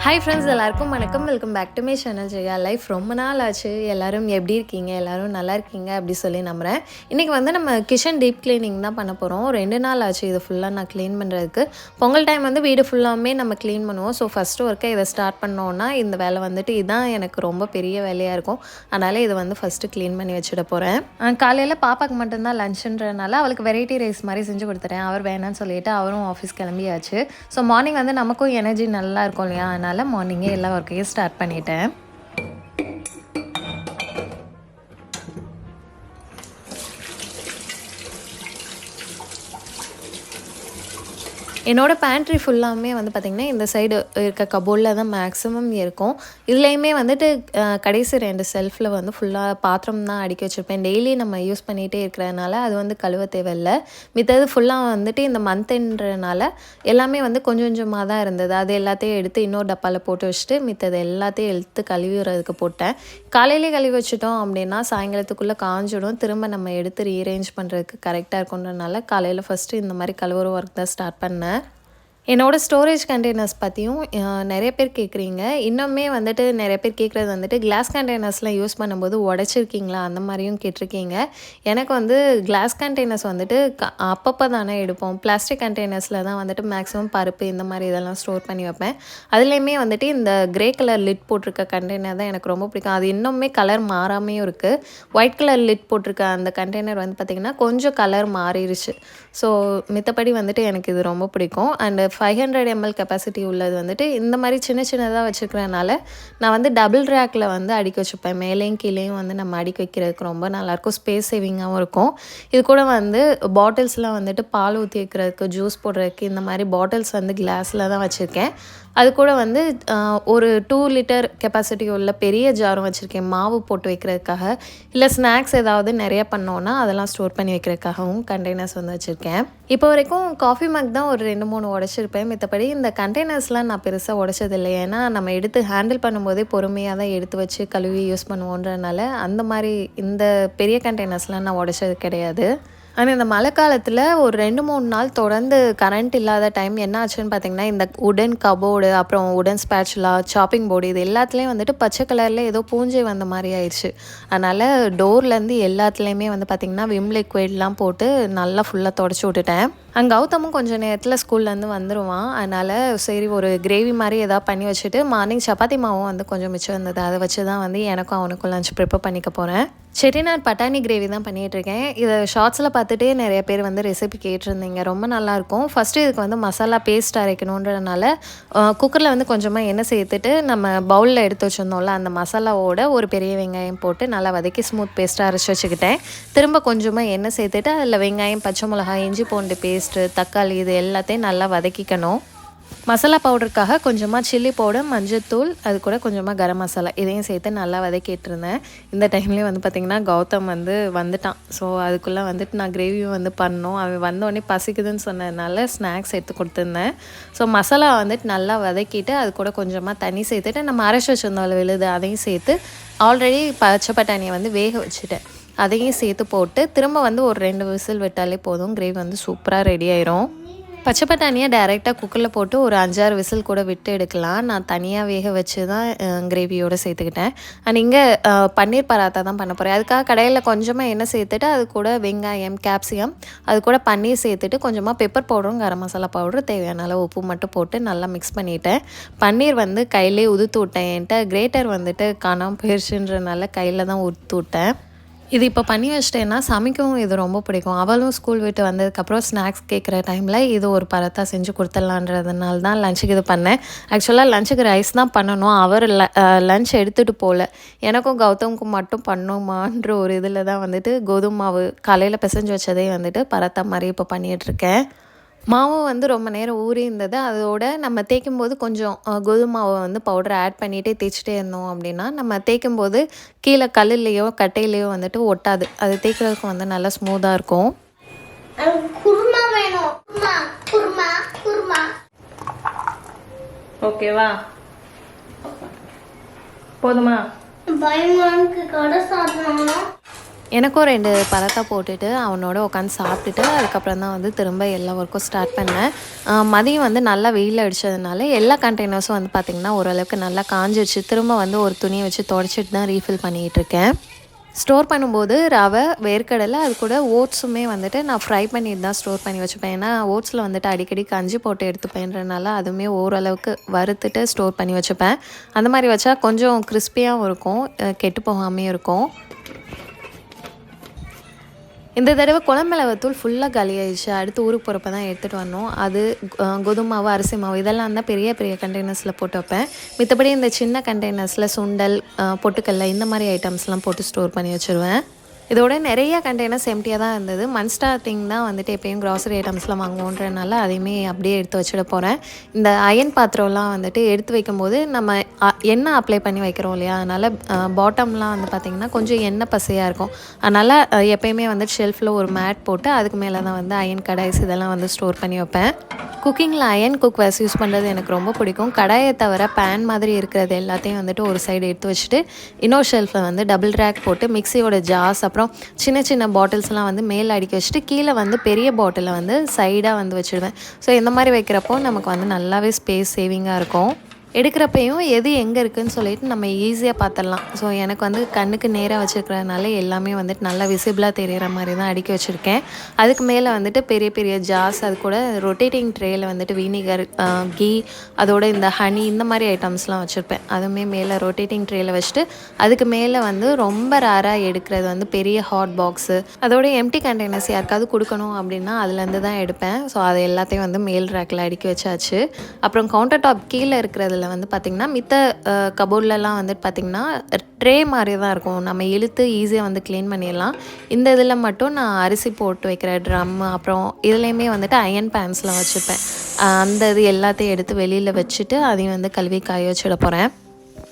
Hi friends, எல்லாருக்கும் வணக்கம். Welcome back to my channel Jaya life. ரொம்ப நாள் ஆச்சு. எல்லோரும் எப்படி இருக்கீங்க? எல்லோரும் நல்லா இருக்கீங்க அப்படி சொல்லி நம்புகிறேன். இன்றைக்கி வந்து நம்ம கிச்சன் டீப் க்ளீனிங் தான் பண்ண போகிறோம். 2 நாள் ஆச்சு இது ஃபுல்லாக நான் க்ளீன் பண்ணுறதுக்கு. பொங்கல் டைம் வந்து வீடு ஃபுல்லாமே நம்ம க்ளீன் பண்ணுவோம். ஸோ ஃபஸ்ட்டு ஒர்க்கை இதை ஸ்டார்ட் பண்ணோன்னா இந்த வேலை வந்துட்டு இதுதான் எனக்கு ரொம்ப பெரிய வேலையாக இருக்கும். அதனால் இதை வந்து ஃபஸ்ட்டு க்ளீன் பண்ணி வச்சுட போகிறேன். காலையில் பாப்பாவுக்கு மட்டும்தான் லஞ்சுன்றதுனால அவளுக்கு வெரைட்டி ரைஸ் மாதிரி செஞ்சு கொடுத்துட்டேன். அவர் வேணான்னு சொல்லிவிட்டு அவரும் ஆஃபீஸ் கிளம்பியாச்சு. ஸோ மார்னிங் வந்து நமக்கும் எனர்ஜி நல்லா இருக்கும் இல்லையா? அதனால் மார்னிங்கே எல்லா ஒர்க்கையும் ஸ்டார்ட் பண்ணிட்டேன். என்னோடய பேண்ட்ரி ஃபுல்லாமே வந்து பார்த்திங்கன்னா இந்த சைடு இருக்க கபோர்டில் தான் மேக்ஸிமம் இருக்கும். இதுலேயுமே வந்துட்டு கடைசி 2 செல்ஃபில் வந்து ஃபுல்லாக பாத்திரம் தான் அடுக்கி வச்சுருப்பேன். டெய்லி நம்ம யூஸ் பண்ணிகிட்டே இருக்கிறதுனால அது வந்து கழுவ தேவையில்லை. மித்தது ஃபுல்லாக வந்துட்டு இந்த மந்த்ன்றனால எல்லாமே வந்து கொஞ்சம் கொஞ்சமாக தான் இருந்தது. அது எல்லாத்தையும் எடுத்து இன்னொரு டப்பாவில் போட்டு வச்சுட்டு மித்தது எல்லாத்தையும் எடுத்து கழுவிறதுக்கு போட்டேன். காலையிலே கழுவி வச்சுட்டோம் அப்படின்னா சாயங்காலத்துக்குள்ளே காஞ்சிடும். திரும்ப நம்ம எடுத்து ரீஅரேஞ்ச் பண்ணுறதுக்கு கரெக்டாக இருக்குன்றனால காலையில் ஃபஸ்ட்டு இந்த மாதிரி கழுவுற ஒர்க் தான் ஸ்டார்ட் பண்ணேன். என்னோடய ஸ்டோரேஜ் கண்டெய்னர்ஸ் பற்றியும் நிறைய பேர் கேட்குறீங்க. இன்னுமே வந்துட்டு நிறைய பேர் கேட்குறது வந்துட்டு கிளாஸ் கண்டெய்னர்ஸ்லாம் யூஸ் பண்ணும்போது உடச்சிருக்கீங்களா அந்த மாதிரியும் கேட்டிருக்கீங்க. எனக்கு வந்து கிளாஸ் கண்டெய்னர்ஸ் வந்துட்டு அப்பப்போ தானே எடுப்போம். பிளாஸ்டிக் கண்டெய்னர்ஸில் தான் வந்துட்டு மேக்ஸிமம் பருப்பு இந்த மாதிரி இதெல்லாம் ஸ்டோர் பண்ணி வைப்பேன். அதுலேயுமே வந்துட்டு இந்த கிரே கலர் லிட் போட்டிருக்க கண்டெய்னர் தான் எனக்கு ரொம்ப பிடிக்கும். அது இன்னுமே கலர் மாறாமையும் இருக்குது. ஒயிட் கலர் லிட் போட்டிருக்க அந்த கண்டெய்னர் வந்து பார்த்திங்கன்னா கொஞ்சம் கலர் மாறிடுச்சு. ஸோ மித்தபடி வந்துட்டு எனக்கு இது ரொம்ப பிடிக்கும். அண்டு 500 ml கெப்பாசிட்டி உள்ளது வந்துட்டு இந்த மாதிரி சின்ன சின்னதாக வச்சுருக்கிறனால நான் வந்து டபுள் ரேக்கில் வந்து அடுக்கி வச்சுப்பேன். மேலேயும் கீழேயும் வந்து நம்ம அடுக்கி வைக்கிறதுக்கு ரொம்ப நல்லாயிருக்கும். ஸ்பேஸ் சேவிங்காகவும் இருக்கும். இது கூட வந்து பாட்டில்ஸ்லாம் வந்துட்டு பால் ஊற்றி வைக்கிறதுக்கு, ஜூஸ் போடுறதுக்கு இந்த மாதிரி பாட்டில்ஸ் வந்து கிளாஸில் தான் வச்சுருக்கேன். அது கூட வந்து ஒரு 2 லிட்டர் கெப்பாசிட்டி உள்ள பெரிய ஜாரும் வச்சுருக்கேன். மாவு போட்டு வைக்கிறதுக்காக, இல்லை ஸ்நாக்ஸ் ஏதாவது நிறைய பண்ணோன்னா அதெல்லாம் ஸ்டோர் பண்ணி வைக்கிறதுக்காகவும் கண்டெய்னர்ஸ் வந்து வச்சுருக்கேன். இப்போ வரைக்கும் காஃபி மக் தான் ஒரு 2-3 உடச்சிருப்பேன். மற்றபடி இந்த கண்டெய்னர்ஸ்லாம் நான் பெருசாக உடச்சதில்லை. ஏன்னா நம்ம எடுத்து ஹேண்டில் பண்ணும்போதே பொறுமையாக தான் எடுத்து வச்சு கழுவி யூஸ் பண்ணுவோன்றனால அந்த மாதிரி இந்த பெரிய கண்டெய்னர்ஸ்லாம் நான் உடச்சது கிடையாது. ஆனால் இந்த மழை காலத்தில் ஒரு 2-3 நாள் தொடர்ந்து கரண்ட் இல்லாத டைம் என்ன ஆச்சுன்னு பார்த்திங்கன்னா, இந்த உடன் கபோர்டு, அப்புறம் உடன் ஸ்பேச்சுலா, சாப்பிங் போர்டு இது எல்லாத்துலேயும் வந்துட்டு பச்சை கலரில் ஏதோ பூஞ்சை வந்த மாதிரி ஆயிடுச்சு. அதனால் டோர்லேருந்து எல்லாத்துலேயுமே வந்து பார்த்திங்கன்னா விம் லிக்விட்லாம் போட்டு நல்லா ஃபுல்லாக தொடச்சி விட்டுட்டேன். அங்கே கௌதமும் கொஞ்சம் நேரத்தில் ஸ்கூல்லேருந்து வந்துடுவான். அதனால் சரி ஒரு கிரேவி மாதிரி எதாவது பண்ணி வச்சுட்டு மார்னிங் சப்பாத்தி மாவும் வந்து கொஞ்சம் மிச்சம் இருந்தது. அதை வச்சு தான் வந்து எனக்கும் அவனுக்கும் லஞ்ச் ப்ரிப்பேர் பண்ணிக்க போகிறேன். செட்டிநாட் பட்டாணி கிரேவி தான் பண்ணிகிட்ருக்கேன். இதை ஷார்ட்ஸில் பார்த்துட்டே நிறைய பேர் வந்து ரெசிபி கேட்டிருந்தீங்க. ரொம்ப நல்லாயிருக்கும். ஃபஸ்ட்டு இதுக்கு வந்து மசாலா பேஸ்ட் அரைக்கணுன்றதுனால குக்கரில் வந்து கொஞ்சமாக எண்ணெய் சேர்த்துட்டு நம்ம பவுலில் எடுத்து வச்சுருந்தோம்ல அந்த மசாலாவோட ஒரு பெரிய வெங்காயம் போட்டு நல்லா வதக்கி ஸ்மூத் பேஸ்ட்டாக அரைச்சி வச்சுக்கிட்டேன். திரும்ப கொஞ்சமாக எண்ணெய் சேர்த்துட்டு அதில் வெங்காயம், பச்சை மிளகாய், இஞ்சி பூண்டு பேஸ்ட்டு, தக்காளி இது எல்லாத்தையும் நல்லா வதக்கிக்கணும். மசாலா பவுடருக்காக கொஞ்சமாக சில்லி பவுடர், மஞ்சள்தூள், அது கூட கொஞ்சமாக கரம் மசாலா இதையும் சேர்த்து நல்லா வதக்கிட்டு இருந்தேன். இந்த டைம்லேயே வந்து பார்த்திங்கன்னா கௌதம் வந்து வந்துட்டான். ஸோ அதுக்குள்ளே வந்துட்டு நான் கிரேவியும் வந்து பண்ணோம். அவன் வந்தோடனே பசிக்குதுன்னு சொன்னதுனால ஸ்நாக்ஸ் எடுத்து கொடுத்துருந்தேன். ஸோ மசாலா வந்துட்டு நல்லா வதக்கிட்டு அது கூட கொஞ்சமாக தண்ணி சேர்த்துட்டு நம்ம அரைச்சி வச்சுருந்தோம் விழுது அதையும் சேர்த்து ஆல்ரெடி பச்சை பட்டாணியை வந்து வேக வச்சுட்டேன். அதையும் சேர்த்து போட்டு திரும்ப வந்து ஒரு 2 விசில் விட்டாலே போதும். கிரேவி வந்து சூப்பராக ரெடி ஆயிரும். பச்சை பட்டாணியை டைரெக்டாக குக்கரில் போட்டு ஒரு 5-6 விசில் கூட விட்டு எடுக்கலாம். நான் தனியாக வேக வச்சு தான் கிரேவியோடு சேர்த்துக்கிட்டேன். அண்ட் இங்கே பன்னீர் பராத்தா தான் பண்ண போகிறேன். அதுக்காக கடையில் கொஞ்சமாக எண்ணெய் சேர்த்துட்டு அது கூட வெங்காயம், கேப்சிகம், அது கூட பன்னீர் சேர்த்துட்டு கொஞ்சமாக பெப்பர் பவுடரும் கரம் மசாலா பவுடரும் தேவையான அளவு உப்பு மட்டும் போட்டு நல்லா மிக்ஸ் பண்ணிவிட்டேன். பன்னீர் வந்து கையிலே உதுத்து விட்டேன். என்கிட்ட கிரேட்டர் வந்துட்டு காணாமல் போயிடுச்சுன்றனால கையில் தான் உதுத்து விட்டேன். இது இப்போ பண்ணி வச்சிட்டேன்னா சமைக்கவும் இது ரொம்ப பிடிக்கும். அவளும் ஸ்கூல் விட்டு வந்ததுக்கப்புறம் ஸ்நாக்ஸ் கேட்குற டைமில் இது ஒரு பராத்தா செஞ்சு கொடுத்துடலான்றதுனால தான் லஞ்சுக்கு இது பண்ணேன். ஆக்சுவலாக லஞ்சுக்கு ரைஸ் தான் பண்ணணும். அவர் லஞ்ச் எடுத்துகிட்டு போகல. எனக்கும் கௌதமுக்கும் மட்டும் பண்ணுமான்ற ஒரு இதில் தான் வந்துட்டு கோதுமை மாவு காலையில் பிசைஞ்சு வச்சதே வந்துட்டு பராத்தா மாதிரி இப்போ பண்ணிகிட்ருக்கேன். மாவும் வந்து ரொம்ப நேரம் ஊறி இருந்தது. அதோட நம்ம தேய்க்கும்போது கொஞ்சம் கோதுமை மாவை வந்து பவுடரை ஆட் பண்ணிகிட்டே தேய்ச்சிட்டே இருந்தோம் அப்படின்னா நம்ம தேய்க்கும்போது கீழே கல்லுலேயோ கட்டையிலையோ வந்துட்டு ஒட்டாது. அது தேய்க்கிறதுக்கு வந்து நல்லா ஸ்மூத்தாக இருக்கும். ஓகேவா? போதுமா? எனக்கும் 2 பரோட்டா போட்டுட்டு அவனோட உட்காந்து சாப்பிட்டுட்டு அதுக்கப்புறம் தான் வந்து திரும்ப எல்லா ஒர்க்கும் ஸ்டார்ட் பண்ணேன். மதியம் வந்து நல்லா வெயில் அடிச்சதுனால எல்லா கண்டெய்னர்ஸும் வந்து பார்த்திங்கன்னா ஓரளவுக்கு நல்லா காஞ்சிருச்சு. திரும்ப வந்து ஒரு துணியை வச்சு துடைச்சிட்டு தான் ரீஃபில் பண்ணிகிட்ருக்கேன். ஸ்டோர் பண்ணும்போது ரவை, வேர்க்கடலை, அது கூட ஓட்ஸுமே வந்துட்டு நான் ஃப்ரை பண்ணிட்டு தான் ஸ்டோர் பண்ணி வச்சுப்பேன். ஏன்னா ஓட்ஸில் வந்துட்டு அடிக்கடி கஞ்சி போட்டு எடுத்துப்பேன்றனால அதுவுமே ஓரளவுக்கு வறுத்துட்டு ஸ்டோர் பண்ணி வச்சுப்பேன். அந்த மாதிரி வச்சா கொஞ்சம் கிறிஸ்பியாகவும் இருக்கும், கெட்டு போகாமையும் இருக்கும். இந்த தடவை குழம்பு மிளகாத்தூள் ஃபுல்லாக காலியாயிடுச்சு. அடுத்து ஊருக்கு போகிறப்ப தான் எடுத்துகிட்டு வரணும். அது கோதுமை மாவு, அரிசி மாவு இதெல்லாம் தான் பெரிய பெரிய கண்டெய்னர்ஸில் போட்டு வைப்பேன். மித்தபடி இந்த சின்ன கண்டெய்னர்ஸில் சுண்டல், பொட்டுக்கடலை இந்த மாதிரி ஐட்டம்ஸ்லாம் போட்டு ஸ்டோர் பண்ணி வச்சுருவேன். இதோட நிறைய கண்டெய்னர்ஸ் எம்டியாக தான் இருந்தது. மந்த் ஸ்டார்டிங் தான் வந்துட்டு எப்பயும் க்ராசரி ஐட்டம்ஸ்லாம் வாங்குவோன்றனால அதையுமே அப்படியே எடுத்து வச்சுட போகிறேன். இந்த அயன் பாத்திரம்லாம் வந்துட்டு எடுத்து வைக்கும்போது நம்ம எண்ணெய் அப்ளை பண்ணி வைக்கிறோம் இல்லையா, அதனால் பாட்டம்லாம் வந்து பார்த்திங்கன்னா கொஞ்சம் எண்ணெய் பசையாக இருக்கும். அதனால் எப்பயுமே வந்துட்டு ஷெல்ஃபில் ஒரு மேட் போட்டு அதுக்கு மேலே தான் வந்து அயன் கடாய்ஸ் இதெல்லாம் வந்து ஸ்டோர் பண்ணி வைப்பேன். குக்கிங்கில் அயன் குக்வேர்ஸ் யூஸ் பண்ணுறது எனக்கு ரொம்ப பிடிக்கும். கடாயை தவிர பேன் மாதிரி இருக்கிறது எல்லாத்தையும் வந்துட்டு ஒரு சைடு எடுத்து வச்சுட்டு இன்னொரு ஷெல்ஃபில் வந்து டபுள் ரேக் போட்டு மிக்சியோட ஜார்ஸ் அப்புறம் சின்ன சின்ன பாட்டில்ஸ்லாம் வந்து மேலே அடுக்கி வச்சுட்டு கீழே வந்து பெரிய பாட்டிலை வந்து சைடாக வந்து வச்சுடுவேன். ஸோ இந்த மாதிரி வைக்கிறப்போ நமக்கு வந்து நல்லாவே ஸ்பேஸ் சேவிங்காக இருக்கும். எடுக்கிறப்பையும் எது எங்கே இருக்குதுன்னு சொல்லிட்டு நம்ம ஈஸியாக பார்த்துடலாம். ஸோ எனக்கு வந்து கண்ணுக்கு நேராக வச்சுருக்கிறதுனால எல்லாமே வந்துட்டு நல்லா விசிபிளாக தெரிகிற மாதிரி தான் அடுக்கி வச்சுருக்கேன். அதுக்கு மேலே வந்துட்டு பெரிய பெரிய ஜார்ஸ், அது கூட ரொட்டேட்டிங் ட்ரேயில் வந்துட்டு வினிகர், கீ, அதோட இந்த ஹனி இந்த மாதிரி ஐட்டம்ஸ்லாம் வச்சுருப்பேன். அதுவுமே மேலே ரொட்டேட்டிங் ட்ரேயில் வச்சுட்டு அதுக்கு மேலே வந்து ரொம்ப ரேராக எடுக்கிறது வந்து பெரிய ஹாட் பாக்ஸு, அதோட எம்டி கண்டெய்னர்ஸ் யாருக்காவது கொடுக்கணும் அப்படின்னா அதுலேருந்து தான் எடுப்பேன். ஸோ அது எல்லாத்தையும் வந்து மேல் ரேக்கில் அடுக்கி வச்சாச்சு. அப்புறம் கவுண்டர் டாப் கீழே இருக்கிறதுல வந்து பார்த்திங்கன்னா மித்த கபோர்ட்லலாம் வந்துட்டு பார்த்திங்கன்னா ட்ரே மாதிரி தான் இருக்கும். நம்ம இழுத்து ஈஸியாக வந்து க்ளீன் பண்ணிடலாம். இந்த இதில் மட்டும் நான் அரிசி போட்டு வைக்கிற ட்ரம், அப்புறம் இதுலேயுமே வந்துட்டு அயன் பேன்ஸ்லாம் வச்சுப்பேன். அந்த இது எல்லாத்தையும் எடுத்து வெளியில் வச்சுட்டு அதையும் வந்து கழுவி காய வச்சுட போகிறேன்.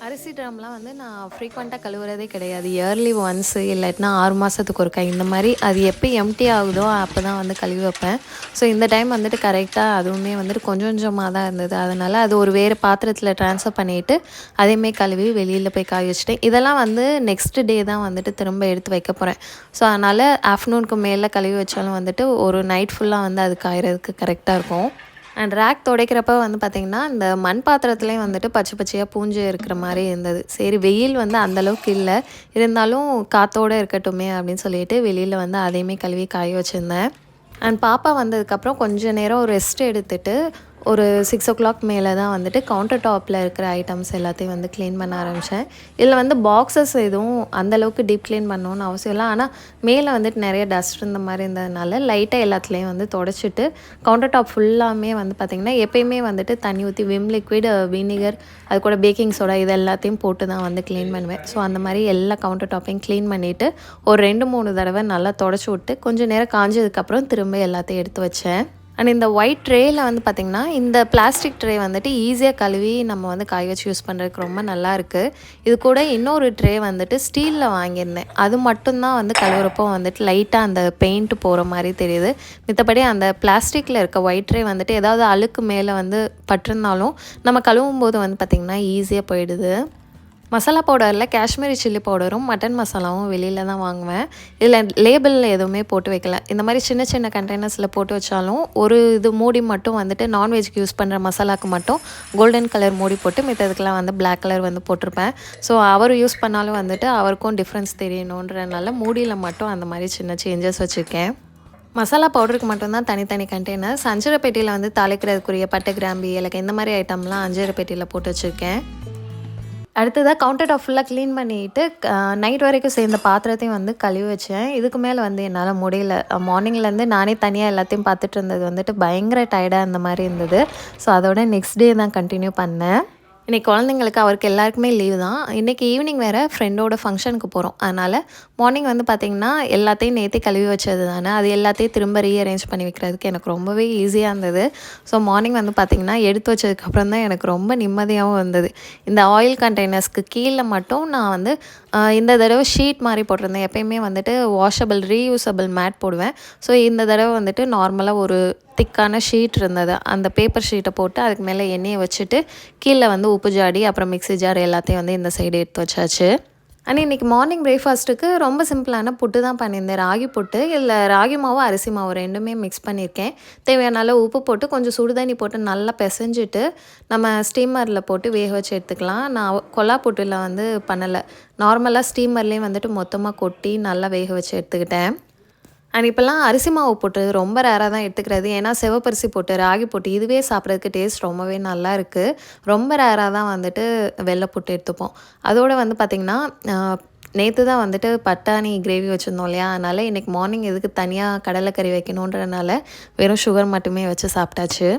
அரிசி ட்ரம்லாம் வந்து நான் ஃப்ரீக்வெண்ட்டாக கழுவுறதே கிடையாது. இயர்லி ஒன்ஸு இல்லாட்டினா 6 மாதத்துக்கு ஒருக்கா இந்த மாதிரி அது எப்போ எம்டி ஆகுதோ அப்போ தான் வந்து கழுவி வைப்பேன். ஸோ இந்த டைம் வந்துட்டு கரெக்டாக அதுவுமே வந்துட்டு கொஞ்சம் கொஞ்சமாக தான் இருந்தது. அதனால் அது ஒரு வேறு பாத்திரத்தில் ட்ரான்ஸ்ஃபர் பண்ணிவிட்டு அதையுமே கழுவி வெளியில் போய் காய வச்சுட்டேன். இதெல்லாம் வந்து நெக்ஸ்ட் டே தான் வந்துட்டு திரும்ப எடுத்து வைக்க போகிறேன். ஸோ அதனால் ஆஃப்டர்நூனுக்கு மேலே கழுவி வச்சாலும் வந்துட்டு ஒரு நைட் ஃபுல்லாக வந்து அது காயறதுக்கு கரெக்டாக இருக்கும். அண்ட் ரேக் துடைக்கிறப்ப வந்து பார்த்திங்கன்னா இந்த மண் பாத்திரத்துலேயும் வந்துட்டு பச்சை பச்சையாக பூஞ்சு இருக்கிற மாதிரி இருந்தது. சரி வெயில் வந்து அந்தளவுக்கு இல்லை, இருந்தாலும் காற்றோடு இருக்கட்டுமே அப்படின்னு சொல்லிட்டு வெளியில் வந்து அதையுமே கழுவி காய வச்சுருந்தேன். அண்ட் பாப்பா வந்ததுக்கப்புறம் கொஞ்சம் நேரம் ரெஸ்ட் எடுத்துகிட்டு ஒரு 6 மேலே தான் வந்துட்டு கவுண்டர் டாப்பில் இருக்கிற ஐட்டம்ஸ் எல்லாத்தையும் வந்து க்ளீன் பண்ண ஆரம்பித்தேன். இதில் வந்து பாக்ஸஸ் எதுவும் அந்தளவுக்கு டீப் க்ளீன் பண்ணணுன்னு அவசியம் இல்லை. ஆனால் மேலே வந்துட்டு நிறைய டஸ்ட் இருந்த மாதிரி இருந்ததுனால லைட்டாக எல்லாத்துலேயும் வந்து தொடச்சிட்டு கவுண்டர் டாப் ஃபுல்லாமே வந்து பார்த்திங்கன்னா எப்பயுமே வந்துட்டு தண்ணி ஊற்றி விம் லிக்விட், வினிகர், அது கூட பேக்கிங் சோடா இது எல்லாத்தையும் போட்டு தான் வந்து க்ளீன் பண்ணுவேன். ஸோ அந்த மாதிரி எல்லா கவுண்டர் டாப்பையும் க்ளீன் பண்ணிவிட்டு ஒரு 2-3 தடவை நல்லா தொடச்சி விட்டு கொஞ்சம் நேரம் காஞ்சதுக்கப்புறம் திரும்ப எல்லாத்தையும் எடுத்து வச்சேன். அண்ட் இந்த ஒயிட் ட்ரேயில் வந்து பார்த்திங்கன்னா இந்த பிளாஸ்டிக் ட்ரே வந்துட்டு ஈஸியாக கழுவி நம்ம வந்து காய வச்சு யூஸ் பண்ணுறதுக்கு ரொம்ப நல்லாயிருக்கு. இது கூட இன்னொரு ட்ரே வந்துட்டு ஸ்டீலில் வாங்கியிருந்தேன். அது மட்டும்தான் வந்து கழுவுறப்போ வந்துட்டு லைட்டாக அந்த பெயிண்ட் போகிற மாதிரி தெரியுது. மித்தபடி அந்த பிளாஸ்டிக்கில் இருக்க ஒயிட் ட்ரே வந்துட்டு ஏதாவது அழுக்கு மேலே வந்து பட்டிருந்தாலும் நம்ம கழுவும் போது வந்து பார்த்திங்கன்னா ஈஸியாக போயிடுது. மசாலா பவுடரில் காஷ்மீரி சில்லி பவுடரும் மட்டன் மசாலாவும் வெளியில் தான் வாங்குவேன். இதில் லேபிளில் எதுவுமே போட்டு வைக்கல. இந்த மாதிரி சின்ன சின்ன கண்டெய்னர்ஸில் போட்டு வச்சாலும் ஒரு இது மூடி மட்டும் வந்துட்டு நான்வெஜ்க்கு யூஸ் பண்ணுற மசாலாவுக்கு மட்டும் கோல்டன் கலர் மூடி போட்டு மித்ததுக்கெலாம் வந்து பிளாக் கலர் வந்து போட்டிருப்பேன். ஸோ அவர் யூஸ் பண்ணாலும் வந்துட்டு அவருக்கும் டிஃப்ரென்ஸ் தெரியணுன்றனால மூடியில் மட்டும் அந்த மாதிரி சின்ன சேஞ்சஸ் வச்சுருக்கேன். மசாலா பவுடருக்கு மட்டும்தான் தனித்தனி கண்டெய்னர். அஞ்சரை பெட்டியில் வந்து தாளிக்கிறதுக்குரிய பட்டை, கிராம்பு, ஏலக்காய் இந்த மாதிரி ஐட்டம்லாம் அஞ்சரை பெட்டியில் போட்டு வச்சுருக்கேன். அடுத்ததாக கவுண்டர் டாப் ஃபுல்லாக க்ளீன் பண்ணிவிட்டு நைட் வரைக்கும் சேர்ந்த பாத்திரத்தையும் வந்து கழுவி வச்சேன். இதுக்கு மேலே வந்து என்னால் முடியல. மார்னிங்லேருந்து நானே தனியாக எல்லாத்தையும் பார்த்துட்டு இருந்தது வந்துட்டு பயங்கர டயர்டாக இருந்த மாதிரி இருந்தது. ஸோ அதோட நெக்ஸ்ட் டே தான் கண்டினியூ பண்ணேன். இன்றைக்கி குழந்தைங்களுக்கு அவருக்கு எல்லாருக்குமே லீவ் தான். இன்றைக்கி ஈவினிங் வேறு ஃப்ரெண்டோட ஃபங்க்ஷனுக்கு போகிறோம். அதனால் மார்னிங் வந்து பார்த்திங்கன்னா எல்லாத்தையும் நேற்றே கழுவி வச்சது தானே, அது எல்லாத்தையும் திரும்ப ரீஅரேஞ்ச் பண்ணி வைக்கிறதுக்கு எனக்கு ரொம்பவே ஈஸியாக இருந்தது. ஸோ மார்னிங் வந்து பார்த்திங்கன்னா எடுத்து வச்சதுக்கப்புறம் தான் எனக்கு ரொம்ப நிம்மதியாகவும் இருந்தது. இந்த ஆயில் கண்டெய்னர்ஸ்க்கு கீழே மட்டும் நான் வந்து இந்த தடவை ஷீட் மாதிரி போட்டிருந்தேன். எப்பயுமே வந்துட்டு வாஷபிள் ரீயூசபிள் மேட் போடுவேன். ஸோ இந்த தடவை வந்துட்டு நார்மலாக ஒரு திக்கான ஷீட் இருந்தது. அந்த பேப்பர் ஷீட்டை போட்டு அதுக்கு மேலே எண்ணெயை வச்சுட்டு கீழே வந்து உப்பு ஜாடி, அப்புறம் மிக்ஸி ஜார் எல்லாத்தையும் வந்து இந்த சைடு எடுத்து வச்சாச்சு. ஆனால் இன்றைக்கி மார்னிங் பிரேக்ஃபாஸ்ட்டுக்கு ரொம்ப சிம்பிளான புட்டு தான் பண்ணியிருந்தேன். ராகி புட்டு. இதில் ராகி மாவு அரிசி மாவு ரெண்டுமே மிக்ஸ் பண்ணியிருக்கேன். தேவையான அளவு உப்பு போட்டு கொஞ்சம் சுடு தண்ணி போட்டு நல்லா பிசைஞ்சிட்டு நம்ம ஸ்டீமரில் போட்டு வேக வச்சு எடுத்துக்கலாம். நான் கொல்லா புட்டில் வந்து பண்ணலை. நார்மலாக ஸ்டீமர்லேயே வந்துட்டு மொத்தமாக கொட்டி நல்லா வேக வச்சு எடுத்துக்கிட்டேன். அண்ட் இப்போல்லாம் அரிசி மாவு போட்டு ரொம்ப ரேராக தான் எடுத்துக்கிறது. ஏன்னா சிவப்பரிசி போட்டு ராகி போட்டு இதுவே சாப்பிட்றதுக்கு டேஸ்ட் ரொம்பவே நல்லா இருக்குது. ரொம்ப ரேராக தான் வந்துட்டு வெள்ளை புட்டு எடுத்துப்போம். அதோடு வந்து பார்த்திங்கன்னா நேற்று தான் வந்துட்டு பட்டாணி கிரேவி வச்சுருந்தோம் இல்லையா, அதனால் இன்றைக்கி மார்னிங் எதுக்கு தனியாக கடலைக்கறி வைக்கணுன்றனால வெறும் சுகர் மட்டுமே வச்சு சாப்பிட்டாச்சு.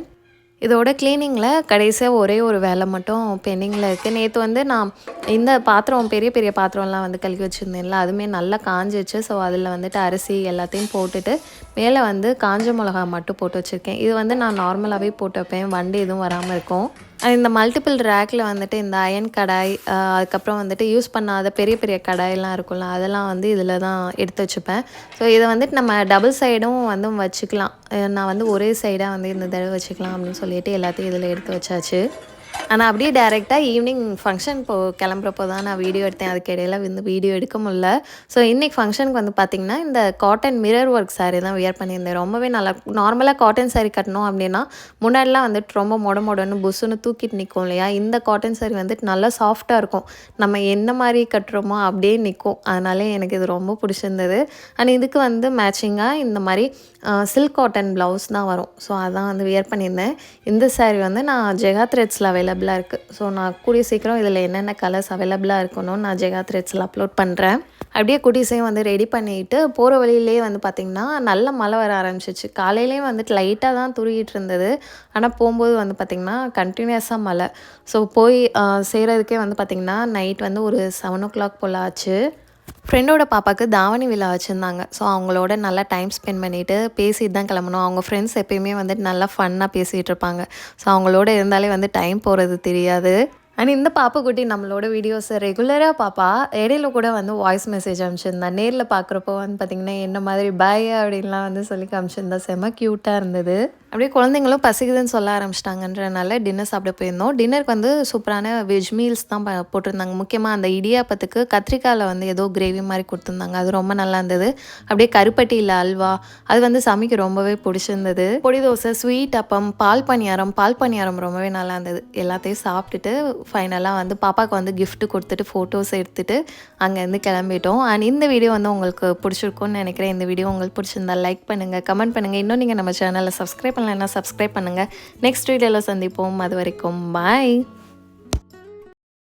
இதோட க்ளீனிங்கில் கடைசியாக ஒரே ஒரு வேலை மட்டும் பெண்டிங்கில் இருக்குது. நேற்று வந்து நான் இந்த பாத்திரம் பெரிய பெரிய பாத்திரம்லாம் வந்து கழுவி வச்சுருந்தேன்ல, அதுவுமே நல்லா காஞ்சிச்சு. ஸோ அதில் வந்துட்டு அரிசி எல்லாத்தையும் போட்டுட்டு மேலே வந்து காஞ்ச மிளகா மட்டும் போட்டு வச்சுருக்கேன். இது வந்து நான் நார்மலாகவே போட்டு வைப்பேன், வண்டு எதுவும் வராமல் இருக்கும். இந்த மல்டிபிள் ரேக்கில் வந்துட்டு இந்த அயன் கடாய், அதுக்கப்புறம் வந்துட்டு யூஸ் பண்ணாத பெரிய பெரிய கடாயெல்லாம் இருக்கும்ல, அதெல்லாம் வந்து இதில் தான் எடுத்து வச்சுப்பேன். ஸோ இதை வந்துட்டு நம்ம டபுள் சைடும் வந்து வச்சுக்கலாம். நான் வந்து ஒரே சைடாக வந்து இந்த தடவை வச்சுக்கலாம் அப்படின்னு சொல்லிட்டு எல்லாத்தையும் இதில் எடுத்து வச்சாச்சு. ஆனால் அப்படியே டேரெக்டாக ஈவினிங் ஃபங்க்ஷன் கிளம்புறப்போ தான் நான் வீடியோ எடுத்தேன். அதுக்கு இடையில வந்து வீடியோ எடுக்க முடியல. ஸோ இன்றைக்கி ஃபங்க்ஷனுக்கு வந்து பார்த்திங்கன்னா இந்த காட்டன் மிரர் ஒர்க் சாரீ தான் வியர் பண்ணியிருந்தேன். ரொம்பவே நல்லா, நார்மலாக காட்டன் சாரீ கட்டணும் அப்படின்னா முன்னாடிலாம் வந்துட்டு ரொம்ப மொடன்னு புஸ்ஸுன்னு தூக்கிட்டு நிற்கும் இல்லையா, இந்த காட்டன் சாரீ வந்துட்டு நல்லா சாஃப்டாக இருக்கும். நம்ம என்ன மாதிரி கட்டுறோமோ அப்படியே நிற்கும். அதனாலே எனக்கு இது ரொம்ப பிடிச்சிருந்தது. அண்ட் இதுக்கு வந்து மேட்சிங்காக இந்த மாதிரி சில்க் காட்டன் ப்ளவுஸ் தான் வரும். ஸோ அதான் வந்து வியர் பண்ணியிருந்தேன். இந்த சாரீ வந்து நான் ஜெகா த்ரெட்ஸில் அவைலபிளாக இருக்குது. ஸோ நான் கூடிய சீக்கிரம் இதில் என்னென்ன கலர்ஸ் அவைலபிளாக இருக்கணும்னு நான் ஜெகா த்ரெட்ஸில் அப்லோட் பண்ணுறேன். அப்படியே குட்டீஸையும் வந்து ரெடி பண்ணிவிட்டு போகிற வழியிலே வந்து பார்த்திங்கன்னா நல்ல மழை வர ஆரம்பிச்சிச்சு. காலையிலேயும் வந்துட்டு லைட்டாக தான் தூரிகிட்டு இருந்தது. ஆனால் போகும்போது வந்து பார்த்திங்கன்னா கண்டினியூஸாக மழை. ஸோ போய் செய்கிறதுக்கே வந்து பார்த்திங்கன்னா நைட் வந்து ஒரு 7 o'clock போல் ஆச்சு. ஃப்ரெண்டோட பாப்பாவுக்கு தாவணி விழா வச்சுருந்தாங்க. ஸோ அவங்களோட நல்லா டைம் ஸ்பெண்ட் பண்ணிவிட்டு பேசிட்டு தான் கிளம்பணும். அவங்க ஃப்ரெண்ட்ஸ் எப்பயுமே வந்துட்டு நல்லா ஃபன்னாக பேசிகிட்டு இருப்பாங்க. ஸோ அவங்களோட இருந்தாலே வந்து டைம் போகிறது தெரியாது. அண்ட் இந்த பாப்புக்குட்டி நம்மளோட வீடியோஸை ரெகுலராக பாப்பா. இடையில கூட வந்து வாய்ஸ் மெசேஜ் அனுப்பிச்சிருந்தா. நேரில் பார்க்குறப்போ வந்து பார்த்திங்கன்னா என்ன மாதிரி பாய் அப்படின்லாம் வந்து சொல்லி காமிச்சிருந்தா. செம்ம க்யூட்டாக இருந்தது. அப்படியே குழந்தைங்களும் பசிக்குதுன்னு சொல்ல ஆரம்பிச்சிட்டாங்கன்றனால டின்னர் சாப்பிட போயிருந்தோம். டின்னருக்கு வந்து சூப்பரான வெஜ் மீல்ஸ் தான் போட்டிருந்தாங்க. முக்கியமாக அந்த இடியாப்பத்துக்கு கத்திரிக்காயில் வந்து ஏதோ கிரேவி மாதிரி கொடுத்துருந்தாங்க. அது ரொம்ப நல்லா இருந்தது. அப்படியே கருப்பட்டியில் அல்வா, அது வந்து சமைக்க ரொம்பவே பிடிச்சிருந்தது. பொடி தோசை, ஸ்வீட் அப்பம், பால் பணியாரம் ரொம்பவே நல்லா இருந்தது. எல்லாத்தையும் சாப்பிட்டுட்டு ஃபைனலாக வந்து பாப்பாவுக்கு வந்து கிஃப்ட் கொடுத்துட்டு ஃபோட்டோஸ் எடுத்துகிட்டு அங்கேருந்து கிளம்பிட்டோம். அண்ட் இந்த வீடியோ வந்து உங்களுக்கு பிடிச்சிருக்கும்னு நினைக்கிறேன். இந்த வீடியோ உங்களுக்கு பிடிச்சிருந்தா லைக் பண்ணுங்கள், கமெண்ட் பண்ணுங்கள். இன்னும் நீங்கள் நம்ம சேனலை சப்ஸ்கிரைப் பண்ணலைன்னா சப்ஸ்கிரைப் பண்ணுங்கள். நெக்ஸ்ட் வீடியோவில் சந்திப்போம். அது வரைக்கும் பாய்.